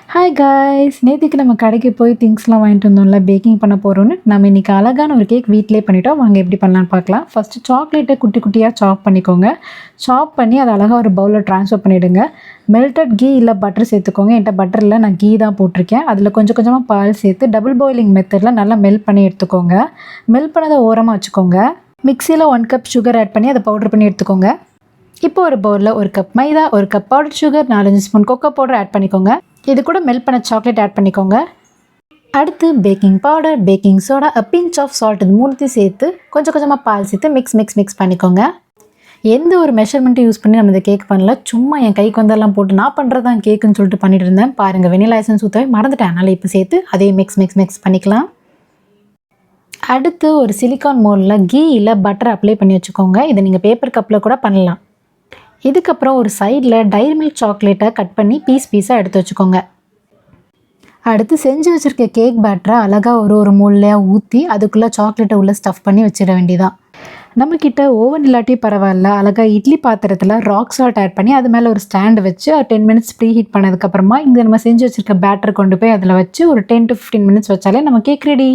Hi guys! நேத்திக்கு நம்ம கடைக்கு போய் திங்ஸ்லாம் வாங்கிட்டு வந்தோம்ல, பேக்கிங் பண்ண போறோம்னு. நம்ம இன்னைக்கு அழகான ஒரு கேக் வீட்லயே பண்ணிட்டோம். வாங்க எப்படி பண்ணலான்னு பார்க்கலாம். ஃபர்ஸ்ட்டு சாக்லேட்ட குட்டி குட்டியா சாப் பண்ணிக்கோங்க. சாப் பண்ணி அத அழகா ஒரு பவுல்ல ட்ரான்ஸ்ஃபர் பண்ணிடுங்க. மெல்டட் கீ இல்ல பட்டர் சேர்த்துக்கோங்க. என்ட்ட பட்டர் இல்ல, நான் கீ தான் போட்டிருக்கேன். அதில கொஞ்சம் கொஞ்சமா பால் சேர்த்து டபுள் பாயிலிங் மெத்தட்ல நல்லா மெல்ட் பண்ணி எடுத்துக்கோங்க. மெல்ட் பண்ணத ஓரமா வச்சுக்கோங்க. மிக்ஸியில 1 கப் சுகர் ஆட் பண்ணி அத பவுடர் பண்ணி எடுத்துக்கோங்க. இப்போ ஒரு பவுல்ல 1 cup maida, 1 cup powder sugar, 4, 5 spoon cocoa powder add பண்ணிக்கோங்க. இது கூட மெல்ட் பண்ண சாக்லேட் ஆட் பண்ணிக்கோங்க. அடுத்து baking powder, baking soda, pinch of salt இது மூணுத்தையும் சேர்த்து கொஞ்சம் கொஞ்சமாக பால் சேர்த்து மிக்ஸ் பண்ணிக்கோங்க. எந்த ஒரு மெஷர்மெண்ட்டும் யூஸ் பண்ணி நம்ம இந்த கேக் பண்ணல. சும்மா என் கைக்கு வந்தெல்லாம் போட்டு நான் பண்ணுறது தான் கேக்குன்னு சொல்லிட்டு பண்ணிட்டு இருந்தேன். பாருங்கள், வெனிலா எசன்ஸ் ஊற்றவே மறந்துட்டேன். அதனால் இப்போ சேர்த்து அதே மிக்ஸ் பண்ணிக்கலாம். அடுத்து ஒரு சிலிக்கான் மோல்டில் கீ இல்லை பட்டர் அப்ளை பண்ணி வச்சுக்கோங்க. இதை நீங்கள் பேப்பர் கப்பில் கூட பண்ணலாம். இதுக்கப்புறம் ஒரு சைடில் டைரி மில்க் சாக்லேட்டை கட் பண்ணி பீஸாக எடுத்து வச்சுக்கோங்க. அடுத்து செஞ்சு வச்சுருக்க கேக் பேட்டரை அழகாக ஒரு மூலையாக ஊற்றி அதுக்குள்ளே சாக்லேட்டை உள்ளே ஸ்டஃப் பண்ணி வச்சிட வேண்டியதான். நம்மக்கிட்ட ஓவன் இல்லாட்டி பரவாயில்ல, அழகாக இட்லி பாத்திரத்தில் ராக் சால்ட் ஆட் பண்ணி அது மேலே ஒரு ஸ்டாண்டு வச்சு 10 மினிட்ஸ் ப்ரீ ஹீட் பண்ணதுக்கப்புறமா இங்கே நம்ம செஞ்சு வச்சுருக்க பேட்டர் கொண்டு போய் அதில் வச்சு ஒரு 10 to 15 மினிட்ஸ் வச்சாலே நம்ம கேக் ரெடி.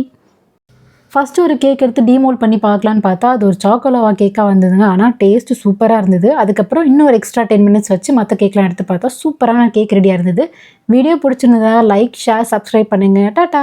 ஃபஸ்ட்டு ஒரு கேக் எடுத்து டீமோல்ட் பண்ணி பார்க்கலான்னு பார்த்தா அது ஒரு சாக்கோலாவா கேக்காக வந்ததுங்க. ஆனால் டேஸ்ட்டு சூப்பராக இருந்தது. அதுக்கப்புறம் இன்னும் ஒரு எக்ஸ்ட்ரா 10 மினிட்ஸ் வச்சு மற்ற கேக்லாம் எடுத்து பார்த்தா சூப்பரான கேக் ரெடியாக இருந்தது. வீடியோ பிடிச்சிருந்ததா லைக், ஷேர், சப்ஸ்கிரைப் பண்ணுங்கள். டாட்டா.